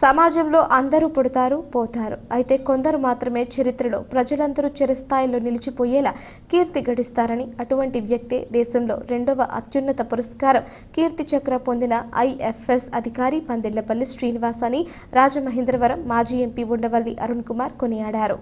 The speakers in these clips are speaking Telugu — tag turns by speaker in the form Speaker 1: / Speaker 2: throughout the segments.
Speaker 1: సమాజంలో అందరూ పుడతారు పోతారు. అయితే కొందరు మాత్రమే చరిత్రలో ప్రజలందరూ చిరస్థాయిలో నిలిచిపోయేలా కీర్తి గడిస్తారని, అటువంటి వ్యక్తే దేశంలో రెండవ అత్యున్నత పురస్కారం కీర్తి చక్ర పొందిన ఐఎఫ్ఎస్ అధికారి పందిళ్లపల్లి శ్రీనివాస్ అని రాజమహేంద్రవరం మాజీ ఎంపీ ఉండవల్లి అరుణ్ కుమార్ కొనియాడారు.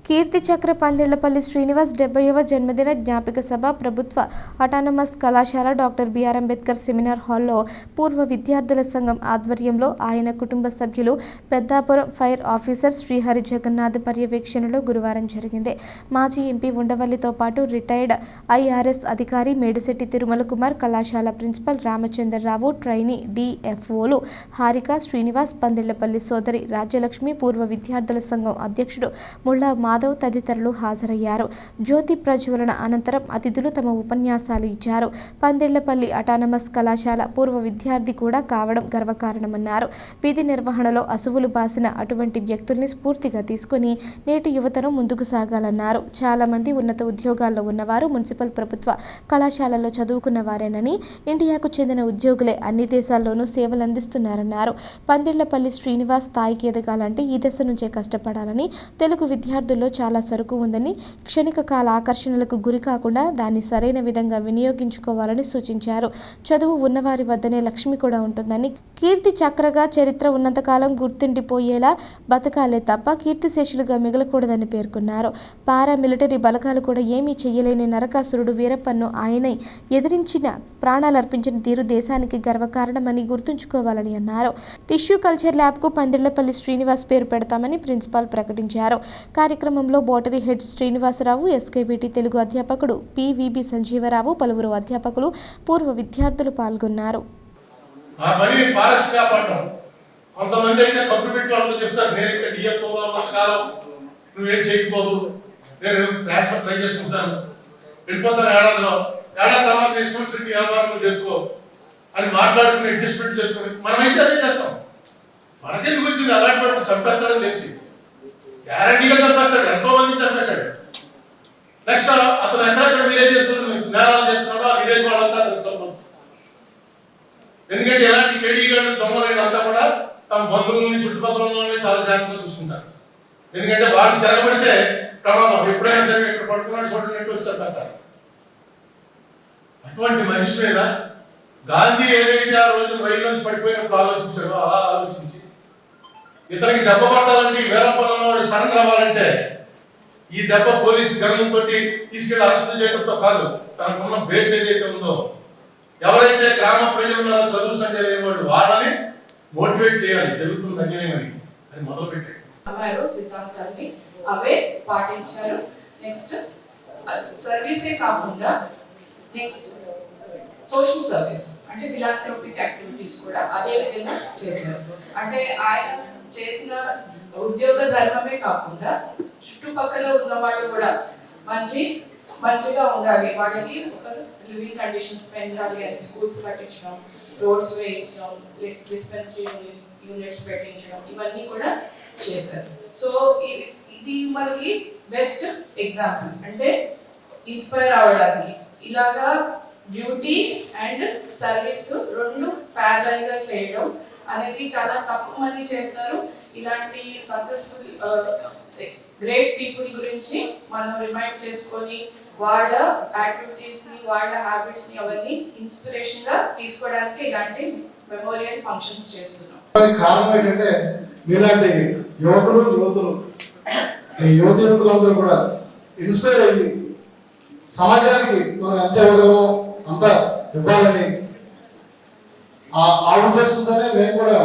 Speaker 1: కీర్తి చక్ర పందిళ్లపల్లి శ్రీనివాస్ 70వ జన్మదిన జ్ఞాపిక సభ ప్రభుత్వ అటానమస్ కళాశాల డాక్టర్ బిఆర్ అంబేద్కర్ సెమినార్ హాల్లో పూర్వ విద్యార్థుల సంఘం ఆధ్వర్యంలో ఆయన కుటుంబ సభ్యులు పెద్దాపురం ఫైర్ ఆఫీసర్ శ్రీహరి జగన్నాథ్ పర్యవేక్షణలో గురువారం జరిగింది. మాజీ ఎంపీ ఉండవల్లితో పాటు రిటైర్డ్ ఐఆర్ఎస్ అధికారి మేడిశెట్టి తిరుమల కుమార్, కళాశాల ప్రిన్సిపల్ రామచంద్రరావు, ట్రైనీ డిఎఫ్ఓలు హారిక, శ్రీనివాస్, పందిళ్లపల్లి సోదరి రాజ్యలక్ష్మి, పూర్వ విద్యార్థుల సంఘం అధ్యక్షుడు ముళ్ళ మాధవ్ తదితరులు హాజరయ్యారు. జ్యోతి ప్రజ్వలన అనంతరం అతిథులు తమ ఉపన్యాసాలు ఇచ్చారు. పందిళ్లపల్లి అటానమస్ కళాశాల పూర్వ విద్యార్థి కూడా కావడం గర్వకారణమన్నారు. విధి నిర్వహణలో అసువులు బాసిన అటువంటి వ్యక్తుల్ని స్ఫూర్తిగా తీసుకుని నేటి యువతరం ముందుకు సాగాలన్నారు. చాలా మంది ఉన్నత ఉద్యోగాల్లో ఉన్నవారు మున్సిపల్ ప్రభుత్వ కళాశాలల్లో చదువుకున్న వారేనని, ఇండియాకు చెందిన ఉద్యోగులే అన్ని దేశాల్లోనూ సేవలందిస్తున్నారన్నారు. పందిళ్లపల్లి శ్రీనివాస్ స్థాయికి ఎదగాలంటే ఈ దశ నుంచే కష్టపడాలని, తెలుగు విద్యార్థుల్లో చాలా సరుకు ఉందని, క్షణిక కాల ఆకర్షణలకు గురి కాకుండా దాన్ని సరైన విధంగా వినియోగించుకోవాలని సూచించారు. చదువు ఉన్నవారి వద్దనే లక్ష్మి కూడా ఉంటుందని, కీర్తి చక్రగా చరిత్ర ఉన్నంతకాలం గుర్తుండిపోయేలా బతకాలే తప్ప కీర్తిశేషులుగా మిగలకూడదని పేర్కొన్నారు. పారామిలిటరీ బలగాలు కూడా ఏమీ చెయ్యలేని నరకాసురుడు వీరప్పన్ను ఆయనే ఎదిరించిన ప్రాణాలర్పించిన తీరు దేశానికి గర్వకారణమని గుర్తుంచుకోవాలని అన్నారు. టిష్యూ కల్చర్ ల్యాబ్కు పందిళ్లపల్లి శ్రీనివాస్ పేరు పెడతామని ప్రిన్సిపాల్ ప్రకటించారు. కార్యక్రమంలో బోటరీ హెడ్ శ్రీనివాసరావు, ఎస్కేబీటీ తెలుగు అధ్యాపకుడు పివిబి సంజీవరావు, పలువురు అధ్యాపకులు, పూర్వ విద్యార్థులు పాల్గొన్నారు.
Speaker 2: కొంతమంది అయితే కబురు పెట్టి వాళ్ళతో చెప్తారు, నేను ఇక్కడ డిఎఫ్ఓ కాలం నువ్వేం చేయకపోదు, నేను ట్రాన్స్ఫర్ ట్రై చేసుకుంటాను, వెళ్ళిపోతాను ఏడాదిలో, ఏడాది తర్వాత ఇష్టం వ్యాపారం చేసుకో అని మాట్లాడుకుని అడ్జస్ట్మెంట్ చేసుకుని మనమైతే అదే చేస్తాం. మనకెందుకు వచ్చింది అలాంటి వాటిని చంపేస్తాడని తెలిసి గ్యారంటీగా చంపేస్తాడు, ఎంతో మంది చంపేశాడు. నెక్స్ట్ అతను ఎక్కడెక్కడ విలేజెస్ నేరాలు చేస్తున్నాడో ఆ విలేజ్ వాళ్ళంతా అతను సంబంధం. ఎందుకంటే ఎలాంటి కేడీ గారు దొంగలంతా కూడా తమ బంధువులని చుట్టుపక్కల వాళ్ళని చాలా జాగ్రత్తగా చూసుకుంటారు. ఎందుకంటే వాళ్ళు తిరగబడితే ప్రమాదం, ఎప్పుడైనా సరే ఇక్కడ పడుకున్నాడు చూడనట్టు చంపేస్తారు. అటువంటి మనిషి మీద గాంధీ ఏదైతే ఆ రోజు రైలు నుంచి పడిపోయినప్పుడు ఆలోచించాడో అలా ఆలోచించి ఇతనికి దెబ్బ పట్టాలంటే వీరప్పన్న వాడు సరెండర్ అవ్వాలంటే ఈ దెబ్బ పోలీసు గణంతో తీసుకెళ్లి అరెస్ట్ చేయడంతో కాదు, తనకున్న బేస్ ఏదైతే ఉందో, ఎవరైతే గ్రామ ప్రజలు ఉన్నారో చదువు సంజయ్ లేని వాడు వాళ్ళని మోటివేట్ చేయాలి, జరుగుతుంది అన్యాయమని అని మొదలు పెట్టాడు.
Speaker 3: సిద్ధాంతాన్ని అవే పాటించారు. నెక్స్ట్ సర్వీసే కాకుండా నెక్స్ట్ సోషల్ సర్వీస్ అంటే ఫిలాంథ్రోపిక్ యాక్టివిటీస్ కూడా అదే విధంగా చేశారు. అంటే ఆయన చేసిన ఉద్యోగ ధర్మమే కాకుండా చుట్టుపక్కల ఉన్న వాళ్ళు కూడా మంచిగా ఉండాలి, వాళ్ళకి లివింగ్ కండిషన్స్ పెంచాలి అని స్కూల్స్ కట్టించడం, రోడ్స్ వేయించడం, డిస్పెన్సరీ యూనిట్స్ పెట్టించడం, ఇవన్నీ కూడా చేశారు. సో ఇది మనకి బెస్ట్ ఎగ్జాంపుల్, అంటే ఇన్స్పైర్ అవ్వడానికి. ఇలాగా డ్యూటీ అండ్ సర్వీస్ రెండు ప్యారలల్ గా చేయడం అనేది చాలా తక్కువ మంది చేస్తారు. ఇలాంటి సక్సెస్ఫుల్ గ్రేట్ పీపుల్ గురించి మనం రిమైండ్ చేసుకొని వాళ్ళ యాక్టివిటీస్ ని, వాళ్ళ హ్యాబిట్స్ ని అవన్నీ ఇన్స్పిరేషన్ గా తీసుకోవడానికి ఇలాంటి మెమోరియల్ ఫంక్షన్స్ చేస్తున్నాం.
Speaker 4: కారణం ఏంటంటే మీలాంటి యువతులందరూ కూడా ఇన్స్పైర్ అయ్యి సమాజానికి మనం ఎంత ఇవ్వగలమో అంత ఇవ్వాలని ఆ ఉద్దేశంతోనే మేము కూడా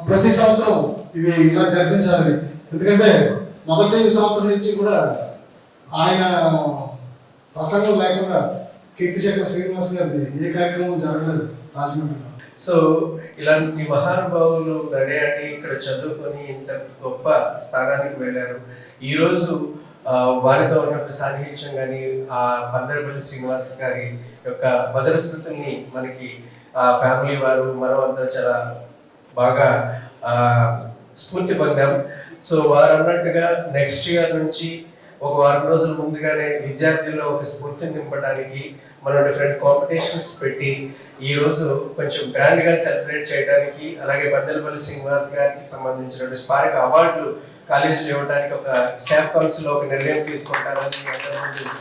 Speaker 4: ప్రతి సంవత్సరం ఇవి ఇలా జరిపించాలని. ఎందుకంటే మొదటి సంవత్సరం నుంచి కూడా ఆయన ప్రసంగం లేకుండా కీర్తి చక్ర శ్రీనివాస్ గారిది ఏ కార్యక్రమం జరగలేదు రాజమండ్రిలో.
Speaker 5: సో ఇలాంటి మహానుభావులు నడయాడి ఇక్కడ చదువుకొని ఇంత గొప్ప స్థానానికి వెళ్ళారు. ఈరోజు వారితో ఉన్న సాన్నిహిత్యం కానీ ఆ పందిళ్లపల్లి శ్రీనివాస్ గారి యొక్క మధుర స్మృతుల్ని మనకి ఫ్యామిలీ వారు మనం అంతా చాలా బాగా స్ఫూర్తి పొందాం. సో వారు అన్నట్టుగా నెక్స్ట్ ఇయర్ నుంచి ఒక వారం రోజుల ముందుగానే విద్యార్థుల్లో ఒక స్ఫూర్తిని నింపడానికి మనం డిఫరెంట్ కాంపిటీషన్స్ పెట్టి ఈ రోజు కొంచెం గ్రాండ్ గా సెలబ్రేట్ చేయడానికి, అలాగే పందెలపల్లి శ్రీనివాస్ గారికి సంబంధించిన స్పార్క్ అవార్డులు కాలేజీలో ఇవ్వడానికి ఒక స్టాఫ్ కౌన్సిల్ ఒక నిర్ణయం తీసుకుంటారని